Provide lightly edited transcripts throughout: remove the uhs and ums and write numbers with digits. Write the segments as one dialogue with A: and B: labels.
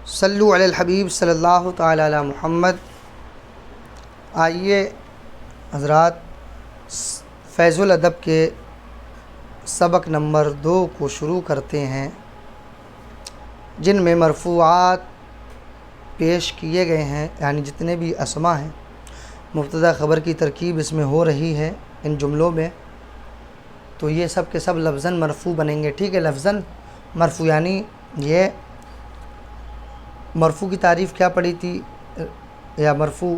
A: صلو علی الحبیب صلی اللہ تعالی علی محمد۔ آئیے حضرات فیض الادب کے سبق نمبر 2 کو شروع کرتے ہیں، جن میں مرفوعات پیش کیے گئے ہیں، یعنی جتنے بھی اسما ہیں، مبتدا خبر کی ترکیب اس میں ہو رہی ہے ان جملوں میں، تو یہ سب کے سب لفظاً مرفوع بنیں گے۔ ٹھیک ہے، لفظاً مرفوع یعنی یہ مرفوع کی تعریف کیا پڑی تھی، یا مرفوع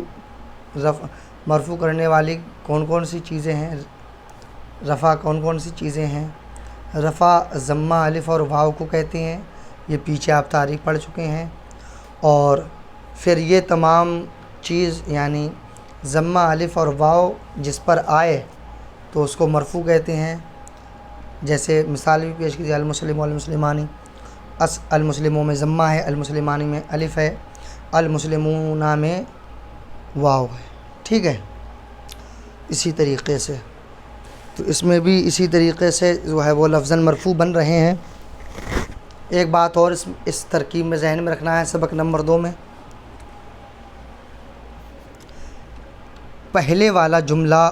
A: کرنے والی کون کون سی چیزیں ہیں، رفع کون کون سی چیزیں ہیں۔ رفع ضمہ الف اور واو کو کہتے ہیں، یہ پیچھے آپ تعریف پڑھ چکے ہیں۔ اور پھر یہ تمام چیز یعنی ضمہ الف اور واو جس پر آئے تو اس کو مرفوع کہتے ہیں۔ جیسے مثال بھی پیش کی، المسلم والمسلمانی، المسلموں میں ضمہ ہے، المسلمانی میں الف ہے، المسلمون میں واو ہے۔ ٹھیک ہے، اسی طریقے سے تو اس میں بھی اسی طریقے سے جو ہے وہ لفظاً مرفوع بن رہے ہیں۔ ایک بات اور اس ترکیب میں ذہن میں رکھنا ہے، سبق نمبر 2 میں پہلے والا جملہ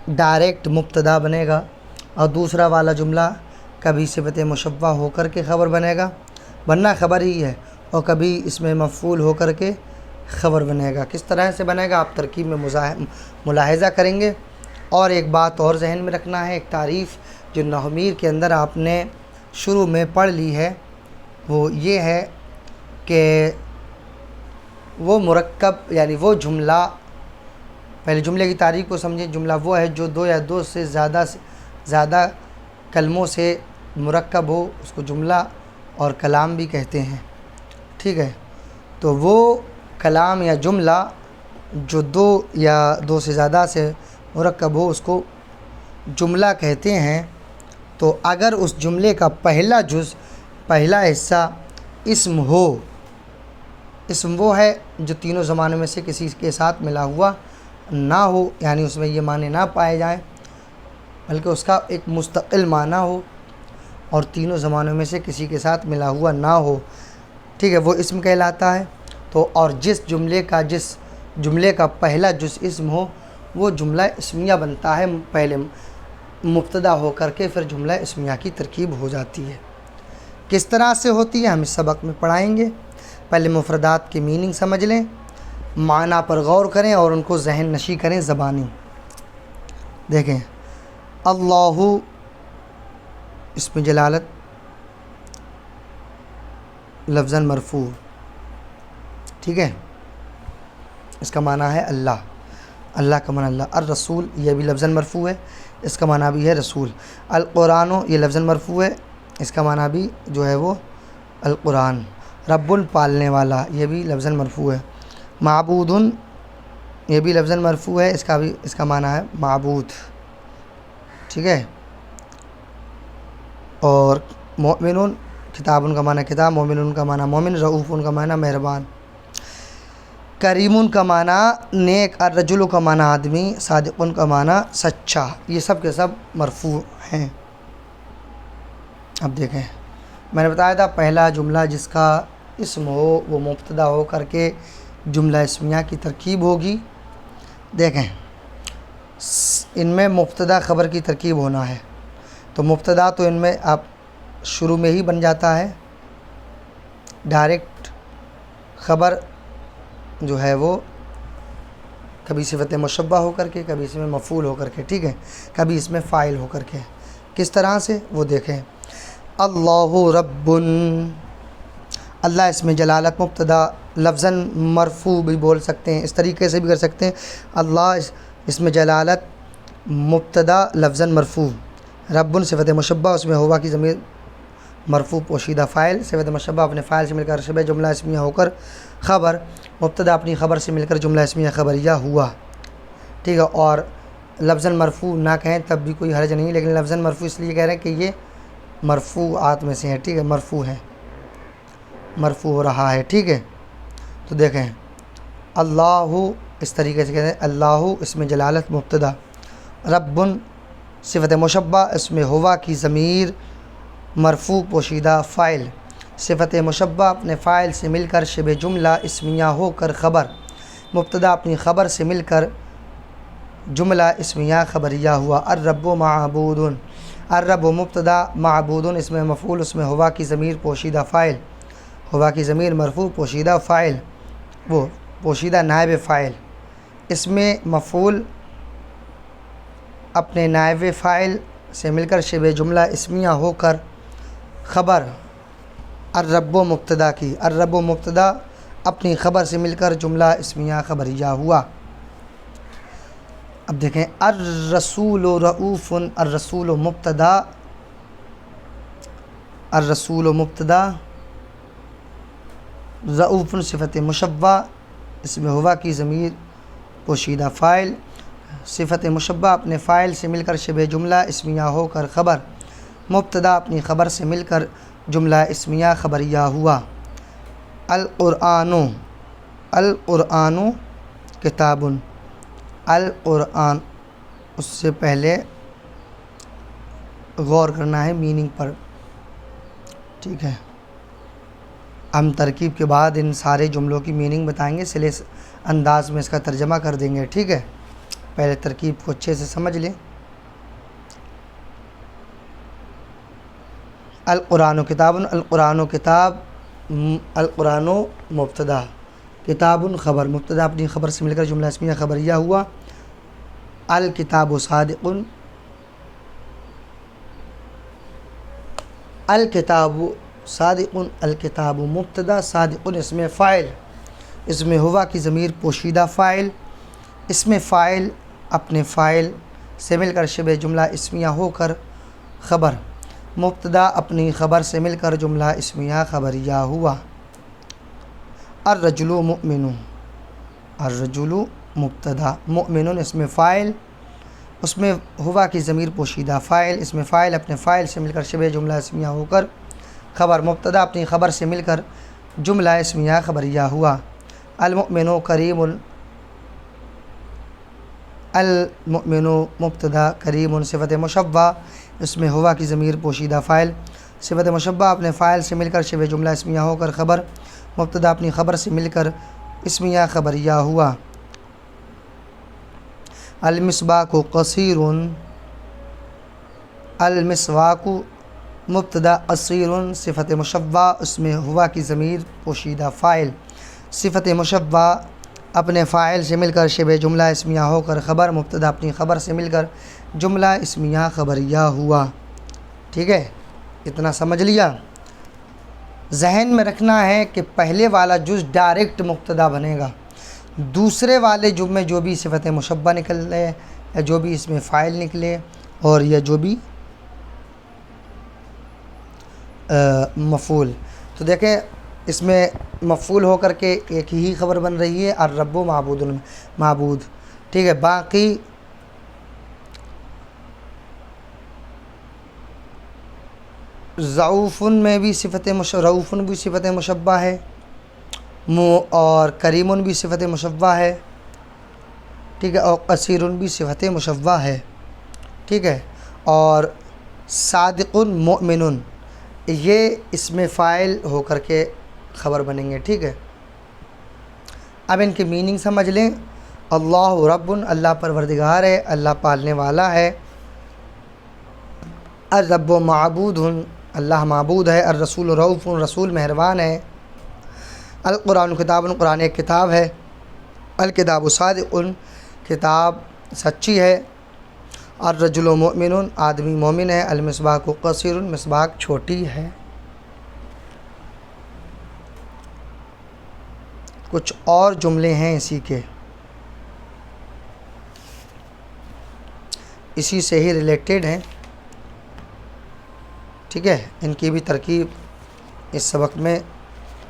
A: ڈائریکٹ مبتدا بنے گا اور دوسرا والا جملہ کبھی صفت مشبہ ہو کر کے خبر بنے گا، بننا خبر ہی ہے، اور کبھی اس میں مفعول ہو کر کے خبر بنے گا۔ کس طرح سے بنے گا آپ ترکیب میں ملاحظہ کریں گے۔ اور ایک بات اور ذہن میں رکھنا ہے، ایک تعریف جو نحو میر کے اندر آپ نے شروع میں پڑھ لی ہے، وہ یہ ہے کہ وہ مرکب یعنی وہ جملہ، پہلے جملے کی تعریف کو سمجھیں۔ جملہ وہ ہے جو 2 یا 2 سے زیادہ کلموں سے مرکب ہو، اس کو جملہ اور کلام بھی کہتے ہیں۔ ٹھیک ہے، تو وہ کلام یا جملہ جو 2 یا 2 سے زیادہ سے مرکب ہو اس کو جملہ کہتے ہیں۔ تو اگر اس جملے کا پہلا حصہ اسم ہو، اسم وہ ہے جو تینوں زمانوں میں سے کسی کے ساتھ ملا ہوا نہ ہو، یعنی اس میں یہ معنی نہ پائے جائیں بلکہ اس کا ایک مستقل معنی ہو اور تینوں زمانوں میں سے کسی کے ساتھ ملا ہوا نہ ہو، ٹھیک ہے، وہ اسم کہلاتا ہے۔ تو اور جس جملے کا پہلا جز اسم ہو وہ جملہ اسمیہ بنتا ہے، پہلے مبتدا ہو کر کے پھر جملہ اسمیہ کی ترکیب ہو جاتی ہے۔ کس طرح سے ہوتی ہے ہم اس سبق میں پڑھائیں گے۔ پہلے مفردات کی میننگ سمجھ لیں، معنی پر غور کریں اور ان کو ذہن نشی کریں زبانی۔ دیکھیں، اللہ اسم جلالت لفظاً مرفوع، ٹھیک ہے، اس کا معنی ہے اللہ، اللہ کا معنی اللہ۔ الرسول یہ بھی لفظاً مرفوع ہے، اس کا معنی بھی ہے رسول۔ القرآن یہ لفظاً مرفوع ہے، اس کا معنی بھی جو ہے وہ القرآن۔ رب پالنے والا یہ بھی لفظاً مرفوع ہے۔ معبود یہ بھی لفظاً مرفوع ہے، اس کا معنی ہے معبود، ٹھیک ہے۔ اور مؤمنون کتاب کا معنی کتاب، مومنون کا معنی مومن، رؤوف کا معنی مہربان، کریم کا معنی نیک، الرجل کا معنی آدمی، صادق کا معنی سچا، یہ سب کے سب مرفوع ہیں۔ اب دیکھیں، میں نے بتایا تھا پہلا جملہ جس کا اسم ہو وہ مبتدا ہو کر کے جملہ اسمیہ کی ترکیب ہوگی۔ دیکھیں، ان میں مبتدا خبر کی ترکیب ہونا ہے، تو مبتدا تو ان میں آپ شروع میں ہی بن جاتا ہے، ڈائریکٹ خبر جو ہے وہ کبھی صفت مشبہ ہو کر کے، کبھی اس میں مفعول ہو کر کے، ٹھیک ہے، کبھی اس میں فاعل ہو کر کے۔ کس طرح سے وہ دیکھیں، اللہ رب، اللہ اس میں جلالت مبتدا لفظاً مرفوع بھی بول سکتے ہیں، اس طریقے سے بھی کر سکتے ہیں، اللہ اس میں جلالت مبتدا لفظاً مرفوع، رب صفت مشبہ، اس میں ہوا کی ضمیر مرفوع پوشیدہ فاعل، صفت مشبہ اپنے فاعل سے مل کر شبہ جملہ اسمیہ ہو کر خبر، مبتدا اپنی خبر سے مل کر جملہ اسمیہ خبریہ ہوا، ٹھیک ہے۔ اور لفظاً مرفوع نہ کہیں تب بھی کوئی حرج نہیں، لیکن لفظاً مرفوع اس لیے کہہ رہے ہیں کہ یہ مرفوعات میں سے ہے، ٹھیک ہے، مرفوع ہے، مرفوع ہو رہا ہے، ٹھیک ہے۔ تو دیکھیں، اللہ اس طریقے سے کہتے ہیں، اللہ اس میں جلالت مبتدا، رب صفت مشبہ اس میں ہوا کی ضمیر مرفوع پوشیدہ فاعل، صفت مشبہ اپنے فاعل سے مل کر شبہ جملہ اسمیہ ہو کر خبر، مبتدا اپنی خبر سے مل کر جملہ اسمیہ خبریہ ہوا۔ الرب معبود، الرب مبتدا، معبود اس میں مفعول، اس میں ہوا کی ضمیر پوشیدہ فاعل، ہوا کی ضمیر مرفوع پوشیدہ فاعل، وہ پوشیدہ نائب فاعل، اس میں مفعول اپنے نائب فاعل سے مل کر شبہ جملہ اسمیہ ہو کر خبر الرب مبتدا کی، الرب مبتدا اپنی خبر سے مل کر جملہ اسمیہ خبریہ ہوا۔ اب دیکھیں الرسول رؤوف، الرسول مبتدا، الرسول مبتدا، رؤوف صفت مشبہ، اس میں ہوا کی ضمیر پوشیدہ فاعل، صفت مشبہ اپنے فاعل سے مل کر شبہ جملہ اسمیہ ہو کر خبر، مبتدا اپنی خبر سے مل کر جملہ اسمیہ خبریہ ہوا۔ القرآن، القرآن کتاب، القرآن، اس سے پہلے غور کرنا ہے میننگ پر، ٹھیک ہے؟ ہم ترکیب کے بعد ان سارے جملوں کی میننگ بتائیں گے، سلیس انداز میں اس کا ترجمہ کر دیں گے، ٹھیک ہے؟ پہلے ترکیب کو اچھے سے سمجھ لیں۔ القرآن کتاب، القرآن کتاب، القرآن مبتدا، کتاب خبر، مبتدا اپنی خبر سے مل کر جملہ اسمیہ خبریہ ہوا۔ الکتاب صادق، الکتاب صادق، الکتاب مبتدا، صادق اس میں فاعل، اس میں ہوا کی ضمیر پوشیدہ فاعل، اس میں فاعل اپنے فاعل سے مل کر شبہ جملہ اسمیہ ہو کر خبر، مبتدا اپنی خبر سے مل کر جملہ اسمیہ خبریہ ہوا۔ الرجل مؤمن، الرجل مبتدا، مؤمن اس میں فاعل، اس میں ہوا کی ضمیر پوشیدہ فاعل، اس میں فاعل اپنے فاعل سے مل کر شبہ جملہ اسمیہ ہو کر خبر، مبتدا اپنی خبر سے مل کر جملہ اسمیہ خبریہ ہوا۔ المؤمن کریم، المؤمن مبتدا، کریم صفت مشبہ، اس میں ہوا کی ضمیر پوشیدہ فاعل، صفت مشبہ اپنے فاعل سے مل کر شبہ جملہ اسمیہ ہو کر خبر، مبتدا اپنی خبر سے مل کر اسمیہ خبریہ ہوا۔ المصباح قصیر، المسواک مبتدا، قصیر صفت مشبہ، اس میں ہوا کی ضمیر پوشیدہ فاعل، صفت مشبہ اپنے فاعل سے مل کر شبہ جملہ اسمیہ ہو کر خبر، مبتدا اپنی خبر سے مل کر جملہ اسمیہ خبریہ ہوا۔ ٹھیک ہے، اتنا سمجھ لیا؟ ذہن میں رکھنا ہے کہ پہلے والا جز ڈائریکٹ مبتدا بنے گا، دوسرے والے جز میں جو بھی صفت مشبہ نکلے یا جو بھی اس میں فاعل نکلے اور یا جو بھی مفعول، تو دیکھیں اس میں مفعول ہو کر کے ایک ہی خبر بن رہی ہے، الرب معبود، معبود، ٹھیک ہے۔ باقی رؤوفن میں بھی رؤوفن بھی صفت مشبہ ہے، اور کریمن بھی صفت مشبہ ہے، ٹھیک ہے، اور قصیرن بھی صفت مشبہ ہے، ٹھیک ہے، اور صادقن مؤمنن یہ اس میں فاعل ہو کر کے خبر بنیں گے، ٹھیک ہے۔ اب ان کی میننگ سمجھ لیں۔ اللہ رب، اللہ پروردگار ہے، اللہ پالنے والا ہے۔ الرب معبود، اللہ معبود ہے۔ الرسول رؤوف، رسول مہربان ہے۔ القرآن کتاب، قرآن ایک کتاب ہے۔ الکتاب صادق، کتاب سچی ہے۔ الرجل مؤمن، آدمی مومن ہے۔ المصباح قصیر، مصباح چھوٹی ہے۔ کچھ اور جملے ہیں اسی کے، اسی سے ہی ریلیٹڈ ہیں، ٹھیک ہے، ان کی بھی ترکیب اس سبق میں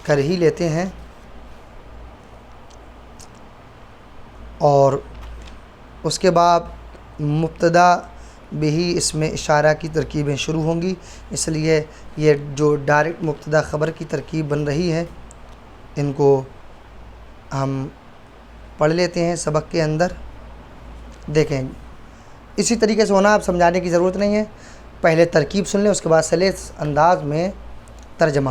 A: کر ہی لیتے ہیں، اور اس کے بعد مبتدا بھی اس میں اشارہ کی ترکیبیں شروع ہوں گی، اس لیے یہ جو ڈائریکٹ مبتدا خبر کی ترکیب بن رہی ہے ان کو ہم پڑھ لیتے ہیں سبق کے اندر۔ دیکھیں اسی طریقے سے ہونا، آپ سمجھانے کی ضرورت نہیں ہے، پہلے ترکیب سن لیں، اس کے بعد سلیس انداز میں ترجمہ۔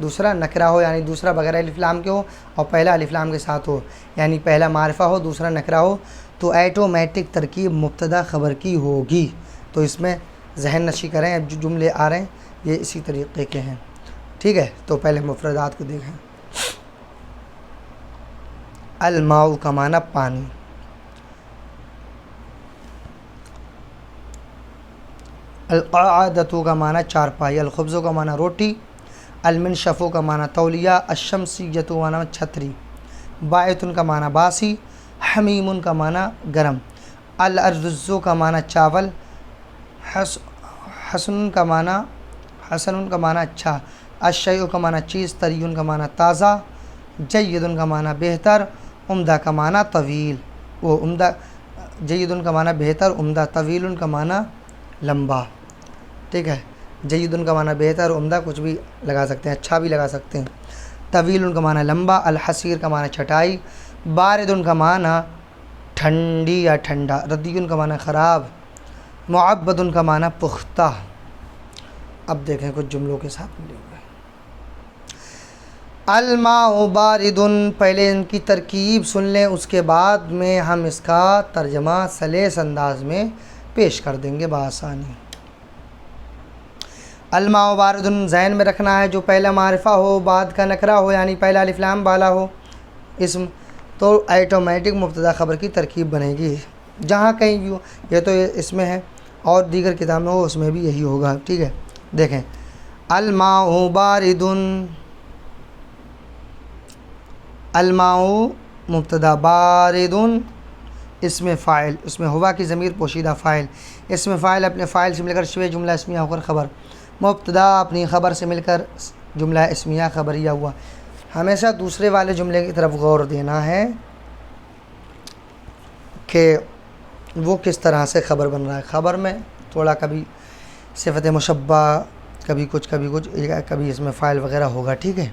A: دوسرا نکرہ ہو یعنی دوسرا بغیر الف لام کے ہو اور پہلا الف لام کے ساتھ ہو، یعنی پہلا معرفہ ہو دوسرا نکرہ ہو، تو ایٹومیٹک ترکیب مبتدا خبر کی ہوگی۔ تو اس میں ذہن نشی کریں، اب جو جملے آ رہے ہیں یہ اسی طریقے کے ہیں، ٹھیک ہے۔ تو پہلے مفردات کو دیکھیں۔ الماء کا معنی پانی، القعدۃ کا معنی چارپائی، الخبز کا معنی روٹی، المنشف کا معنی تولیہ، الشمسیۃ کا معنی چھتری، باعث کا معنی باسی، حمیم کا معنی گرم، الارز کا معنی چاول، حسن کا معنی اچھا، الشیء کا معنی چیز، طری کا معنی تازہ، جید کا معنی بہتر، عمدہ کا معنی طویل، وہ عمدہ جید کا معنی بہتر، عمدہ، طویل کا معنی لمبا، ٹھیک ہے۔ جید کا معنی بہتر، عمدہ کچھ بھی لگا سکتے ہیں، اچھا بھی لگا سکتے ہیں، طویل کا معنی لمبا، الحصیر کا معنی چھٹائی، بارد کا معنی ٹھنڈی یا ٹھنڈا، ردی کا معنی خراب، معبد کا معنی پختہ۔ اب دیکھیں کچھ جملوں کے ساتھ ملے ہوئے۔ الماء بارد، پہلے ان کی ترکیب سن لیں، اس کے بعد میں ہم اس کا ترجمہ سلیس انداز میں پیش کر دیں گے بآسانی۔ الماء بارد ذہن میں رکھنا ہے، جو پہلا معرفہ ہو بعد کا نکرہ ہو یعنی پہلا الف لام والا ہو اسم، تو ایٹومیٹک مبتدا خبر کی ترکیب بنے گی، جہاں کہیں بھی ہو۔ یہ تو اس میں ہے اور دیگر کتاب میں ہو اس میں بھی یہی ہوگا، ٹھیک ہے۔ دیکھیں الماء بارد، الماء مبتدا، بارد اسم فاعل، اس میں ہوا کی ضمیر پوشیدہ فاعل، اسم فاعل اپنے فاعل سے مل کر شبہ جملہ اسمیہ ہو کر خبر، مبتدا اپنی خبر سے مل کر جملہ اسمیہ خبریہ ہوا۔ ہمیشہ دوسرے والے جملے کی طرف غور دینا ہے کہ وہ کس طرح سے خبر بن رہا ہے۔ خبر میں تھوڑا کبھی صفت مشبہ، کبھی کچھ کبھی اس میں فاعل وغیرہ ہوگا، ٹھیک ہے۔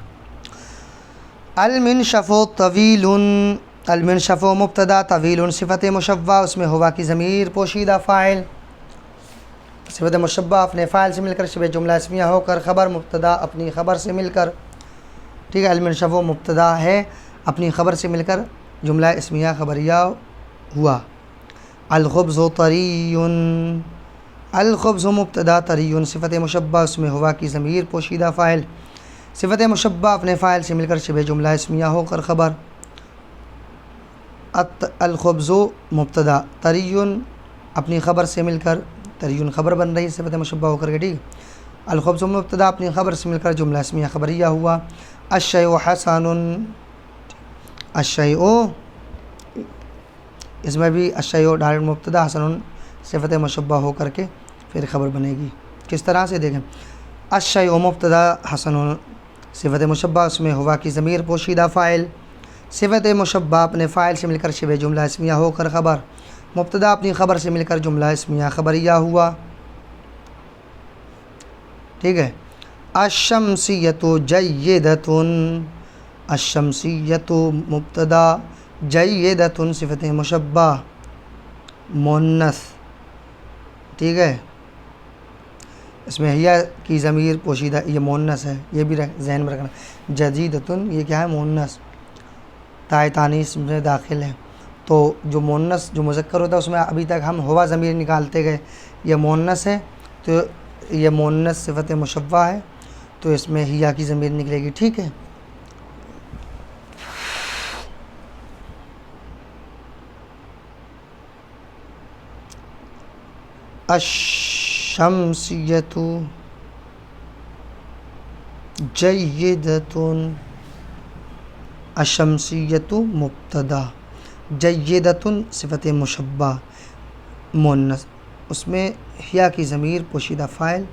A: المنشف طویل، المنشف مبتدا، طویل صفت مشبہ، اس میں ہوا کی ضمیر پوشیدہ فاعل، صفت مشبہ اپنے فاعل سے مل کر شبہ جملہ اسمیہ ہو کر خبر، مبتدا اپنی خبر سے مل کر، ٹھیک ہے۔ المنشف مبتدا ہے، اپنی خبر سے مل کر جملہ اسمیہ خبریہ ہوا۔ الخبز طری، الخبز مبتدا، طری صفت مشبہ، اس میں ہوا کی ضمیر پوشیدہ فاعل، صفت مشبہ اپنے فاعل سے مل کر شبہ جملہ اسمیہ ہو کر خبر۔ الخبز مبتدا، طری اپنی خبر سے مل کر، طری خبر بن رہی صفت مشبہ ہو کر کے، ٹھیک ہے۔ الخبز مبتدا اپنی خبر سے مل کر جملہ اسمیہ خبریہ ہوا۔ الشیء حسن، الشیء اس میں بھی الشیء ڈائریکٹ مبتدا، حسن صفت مشبہ ہو کر کے پھر خبر بنے گی۔ کس طرح سے دیکھیں، الشیء مبتدا، حسن صفت مشبہ، اس میں ہوا کی ضمیر پوشیدہ فاعل، صفت مشبہ اپنے فاعل سے مل کر شبہ جملہ اسمیہ ہو کر خبر، مبتدا اپنی خبر سے مل کر جملہ اسمیہ خبریہ ہوا، ٹھیک ہے۔ الشمسیۃ جیدۃ، الشمسیۃ مبتدا، جیدۃ صفت مشبہ مؤنث، ٹھیک ہے۔ اس میں ہیا کی ضمیر پوشیدہ، یہ مؤنث ہے، یہ بھی ذہن میں رکھنا۔ جدیدۃ یہ کیا ہے؟ مؤنث، تائے تانیث میں داخل ہے، تو جو مؤنث جو مذکر ہوتا ہے اس میں ابھی تک ہم ہوا ضمیر نکالتے گئے، یہ مؤنث ہے تو یہ مؤنث صفت مشبہ ہے، تو اس میں ہیا کی ضمیر نکلے گی، ٹھیک ہے۔ الشمسیۃ جیدۃ، الشمسیۃ مبتدا، جیدۃ صفت مشبہ مؤنث، اس میں ہیا کی ضمیر پوشیدہ فاعل،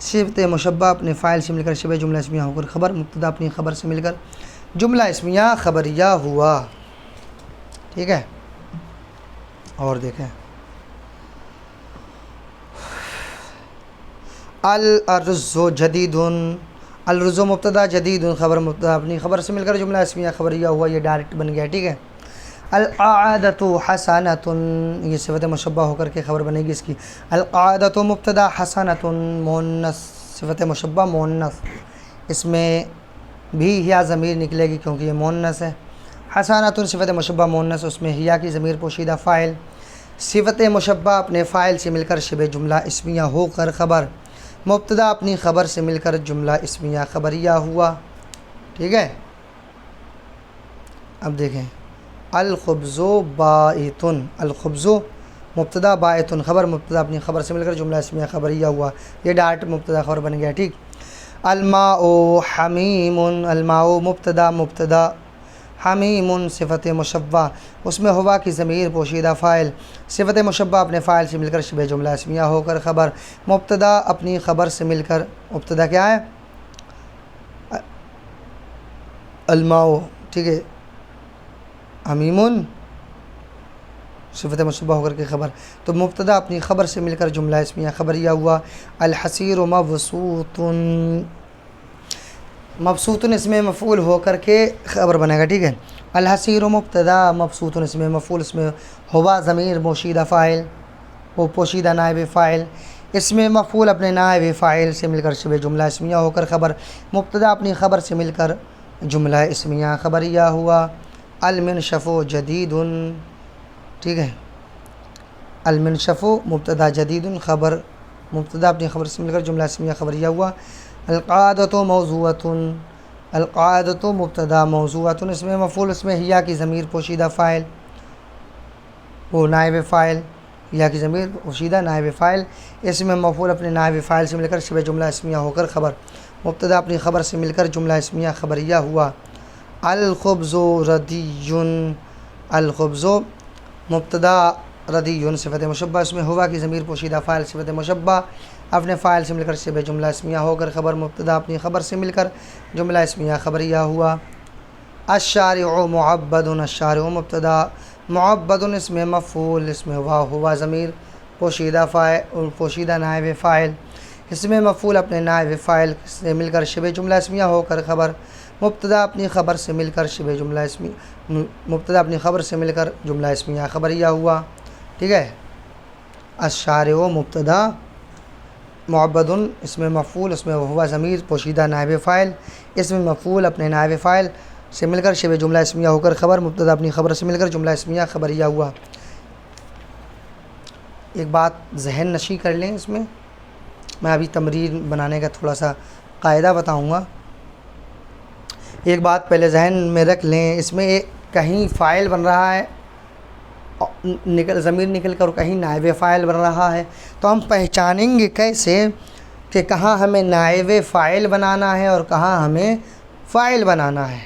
A: صفت مشبہ اپنے فاعل سے مل کر شبہ جملہ اسمیہ ہو کر خبر، مبتدا اپنی خبر سے مل کر جملہ اسمیہ خبریہ ہوا، ٹھیک ہے۔ اور دیکھیں الارز جدید، الرز مبتدا، جدید خبر، مبتدا اپنی خبر سے مل کر جملہ اسمیہ خبریہ ہوا، یہ ڈائریکٹ بن گیا، ٹھیک ہے۔ القعدۃ حسنۃ، یہ صفت مشبہ ہو کر کے خبر بنے گی اس کی۔ القعدۃ مبتدا، حسنۃ مؤنث صفت مشبہ مؤنث، اس میں بھی ہیا ضمیر نکلے گی کیونکہ یہ مونس ہے۔ حسانۃ صفت مشبہ مونس، اس میں ہیا کی ضمیر پوشیدہ فاعل، صفت مشبہ اپنے فاعل سے مل کر شبہ جملہ اسمیہ ہو کر خبر، مبتدا اپنی خبر سے مل کر جملہ اسمیہ خبریہ ہوا۔ ٹھیک ہے، اب دیکھیں الخبز بائتن، الخبز مبتدا بائتن خبر، مبتدا اپنی خبر سے مل کر جملہ اسمیہ خبریہ ہوا، یہ ڈائریکٹ مبتدا خبر بن گیا۔ ٹھیک، الماء حمیم، الماء مبتدا، مبتدا حمیم صفت مشبہ، اس میں ہوا کی ضمیر پوشیدہ فاعل، صفت مشبہ اپنے فاعل سے مل کر شبہ جملہ اسمیہ ہو کر خبر، مبتدا اپنی خبر سے مل کر، مبتدا کیا ہے؟ الماء، ٹھیک ہے، حمیم صفت مشبہ ہو کر کے خبر، تو مبتدا اپنی خبر سے مل کر جملہ اسمیہ خبریہ ہوا۔ الحصیر مبسوط، مبسوط اس میں مفعول ہو کر کے خبر بنے گا۔ ٹھیک ہے، الحصیر مبتدا، مبسوط اس میں مفعول، اس میں ہوا ضمیر پوشیدہ فاعل، وہ پوشیدہ نائب فاعل، اس میں مفعول اپنے نائب فاعل سے مل کر شبہ جملہ اسمیہ ہو کر خبر، مبتدا اپنی خبر سے مل کر جملہ اسمیہ خبریہ ہوا۔ المنشف جدید، ٹھیک ہے، المنشف مبتدا جدید خبر، مبتدا اپنی خبر سے مل کر جملہ اسمیہ خبریہ ہوا۔ القعدۃ موضوعۃ، القعدۃ مبتدا موضوعۃ اس میں مفعول، اس میں ہیا کی ضمیر پوشیدہ فاعل، وہ نائب فاعل، ہیا کی ضمیر پوشیدہ نائب فاعل، اس میں مفعول اپنے نائب فاعل سے مل کر شبہ جملہ اسمیہ ہو کر خبر، مبتدا اپنی خبر سے مل کر جملہ اسمیہ خبریہ ہوا۔ الخبز ردی، الخبز مبتدا ردی صفت مشبہ، اس میں ہوا کی ضمیر پوشیدہ فاعل، صفت مشبہ اپنے فاعل سے مل کر شبہ جملہ اسمیہ ہو کر خبر، مبتدا اپنی خبر سے مل کر جملہ اسمیہ خبریہ ہوا۔ الشارع معبد، الشارع مبتدا، معبد اس میں مفعول، اس میں ہوا ضمیر پوشیدہ فاعل، پوشیدہ نائب فاعل، اس میں مفعول اپنے نائب فاعل سے مل کر شبہ جملہ اسمیہ ہو کر خبر، مبتدا اپنی خبر سے مل کر شبہ جملہ اسمیہ، مبتدا اپنی خبر سے مل کر جملہ اسمیہ خبریہ ہوا۔ ٹھیک ہے، الشارع مبتدا، معبد اس میں مفعول، اس میں ہوا ضمیر پوشیدہ نائب فاعل، اس میں مفعول اپنے نائب فاعل سے مل کر شبہ جملہ اسمیہ ہو کر خبر، مبتدا اپنی خبر سے مل کر جملہ اسمیہ خبریہ ہوا۔ ایک بات ذہن نشی کر لیں، اس میں ابھی تمرین بنانے کا تھوڑا سا قاعدہ بتاؤں گا، ایک بات پہلے ذہن میں رکھ لیں، اس میں کہیں فاعل بن رہا ہے، ضمیر نکل کر کہیں نائب فاعل بن رہا ہے، تو ہم پہچانیں گے کیسے کہ کہاں ہمیں نائب فاعل بنانا ہے اور کہاں ہمیں فاعل بنانا ہے؟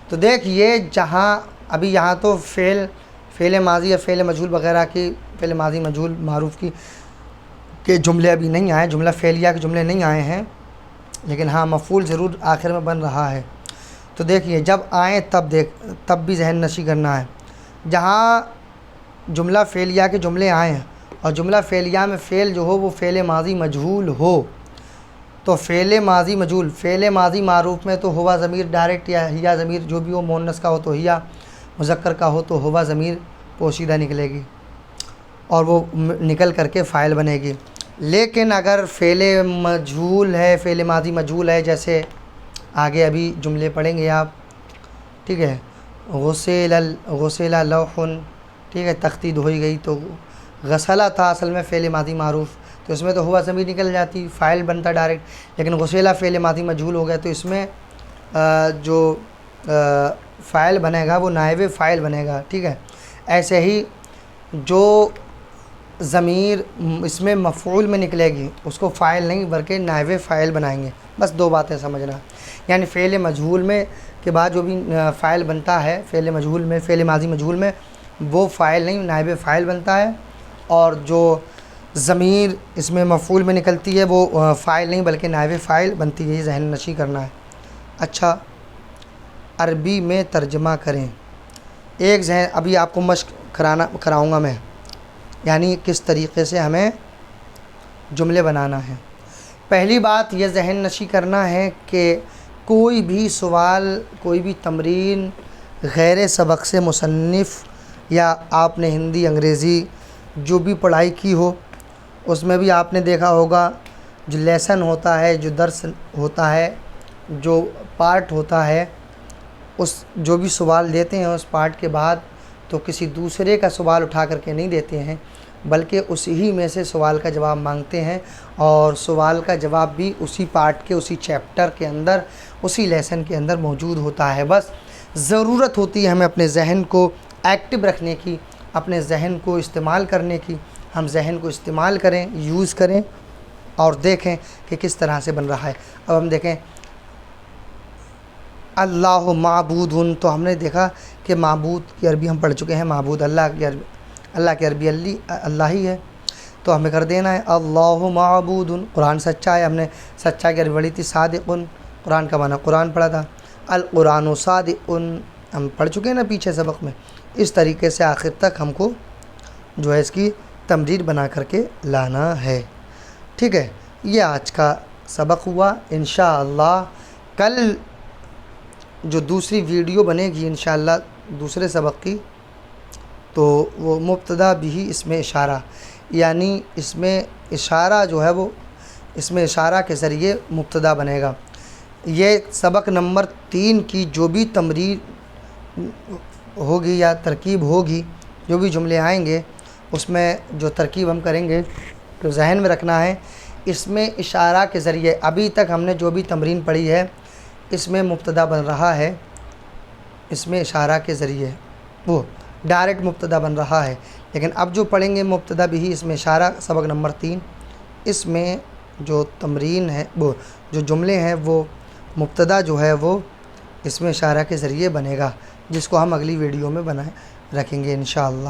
A: تو دیکھیے، جہاں ابھی یہاں تو فعل ماضی یا فعل مجہول وغیرہ کی، فعل ماضی مجہول معروف کی کے جملے ابھی نہیں آئے، جملہ فعلیہ کے جملے نہیں آئے ہیں، لیکن ہاں مفعول ضرور آخر میں بن رہا ہے۔ تو دیکھیے جب آئیں تب بھی ذہن نشی کرنا ہے، جہاں جملہ فعلیہ کے جملے آئے ہیں اور جملہ فعلیہ میں فعل جو ہو وہ فعل ماضی مجہول ہو، تو فعل ماضی مجہول، فعل ماضی معروف میں تو ہوا ضمیر ڈائریکٹ یا ہیا ضمیر جو بھی ہو، مؤنث کا ہو تو ہیا، مذکر کا ہو تو ہوا ضمیر پوشیدہ نکلے گی اور وہ نکل کر کے فاعل بنے گی۔ لیکن اگر فعل مجہول ہے، فعل ماضی مجہول ہے، جیسے آگے ابھی جملے پڑھیں گے آپ، ٹھیک ہے، غسل لوح، ٹھیک ہے، تختی دھوئی گئی، تو غسلہ تھا اصل میں فعل ماضی معروف، تو اس میں تو ہوا ضمیر نکل جاتی، فاعل بنتا ڈائریکٹ، لیکن غسلہ فعل ماضی مجہول ہو گیا تو اس میں جو فاعل بنے گا وہ نائب فاعل بنے گا۔ ٹھیک ہے، ایسے ہی جو ضمیر اس میں مفعول میں نکلے گی اس کو فاعل نہیں بلکہ نائب فاعل بنائیں گے، بس دو باتیں سمجھنا، یعنی فعل مجہول میں کے بعد جو بھی فاعل بنتا ہے، فعل مجہول میں، فعل ماضی مجہول میں، وہ فاعل نہیں نائب فاعل بنتا ہے، اور جو ضمیر اس میں مفعول میں نکلتی ہے وہ فاعل نہیں بلکہ نائب فاعل بنتی ہے، یہ ذہن نشی کرنا ہے۔ اچھا، عربی میں ترجمہ کریں، ایک ذہن ابھی آپ کو مشق کراؤں گا میں، یعنی کس طریقے سے ہمیں جملے بنانا ہے۔ پہلی بات یہ ذہن نشی کرنا ہے کہ کوئی بھی سوال، کوئی بھی تمرین غیر سبق سے مصنف یا آپ نے ہندی انگریزی جو بھی پڑھائی کی ہو اس میں بھی آپ نے دیکھا ہوگا جو لیسن ہوتا ہے، جو درس ہوتا ہے، جو پارٹ ہوتا ہے اس جو بھی سوال دیتے ہیں اس پارٹ کے بعد تو کسی دوسرے کا سوال اٹھا کر کے نہیں دیتے ہیں، بلکہ اسی میں سے سوال کا جواب مانگتے ہیں، اور سوال کا جواب بھی اسی پارٹ کے اسی چیپٹر کے اندر اسی لیسن کے اندر موجود ہوتا ہے۔ بس ضرورت ہوتی ہے ہمیں اپنے ذہن کو ایکٹیو رکھنے کی، اپنے ذہن کو استعمال کرنے کی۔ ہم ذہن کو استعمال کریں، یوز کریں اور دیکھیں کہ کس طرح سے بن رہا ہے۔ اب ہم دیکھیں اللہ معبود، تو ہم نے دیکھا کہ معبود کی عربی ہم پڑھ چکے ہیں، معبود اللہ کی عربی اللہ ہی ہے، تو ہمیں کر دینا ہے اللہ معبود۔ قرآن سچا ہے، ہم نے سچا کی عربی پڑھی تھی صادق، قرآن کا معنی قرآن پڑھا تھا، القرآن صادق ہم پڑھ چکے ہیں نا پیچھے سبق میں۔ اس طریقے سے آخر تک ہم کو جو ہے اس کی تمرین بنا کر کے لانا ہے، ٹھیک ہے۔ یہ آج کا سبق ہوا۔ انشاءاللہ کل جو دوسری ویڈیو بنے گی انشاءاللہ دوسرے سبق کی، تو وہ مبتدا بھی اس میں اشارہ، یعنی اس میں اشارہ جو ہے وہ اس میں اشارہ کے ذریعے مبتدا بنے گا۔ یہ سبق نمبر 3 کی جو بھی تمرین ہوگی یا ترکیب ہوگی، جو بھی جملے آئیں گے اس میں جو ترکیب ہم کریں گے تو ذہن میں رکھنا ہے، اس میں اشارہ کے ذریعے ابھی تک ہم نے جو بھی تمرین پڑھی ہے اس میں مبتدا بن رہا ہے، اس میں اشارہ کے ذریعے وہ ڈائریکٹ مبتدا بن رہا ہے، لیکن اب جو پڑھیں گے مبتدا بھی اس میں اشارہ سبق نمبر 3، اس میں جو تمرین ہے وہ جو جملے ہیں وہ مبتدا جو ہے وہ اس میں اشارہ کے ذریعے بنے گا، جس کو ہم اگلی ویڈیو میں بنائیں رکھیں گے انشاءاللہ۔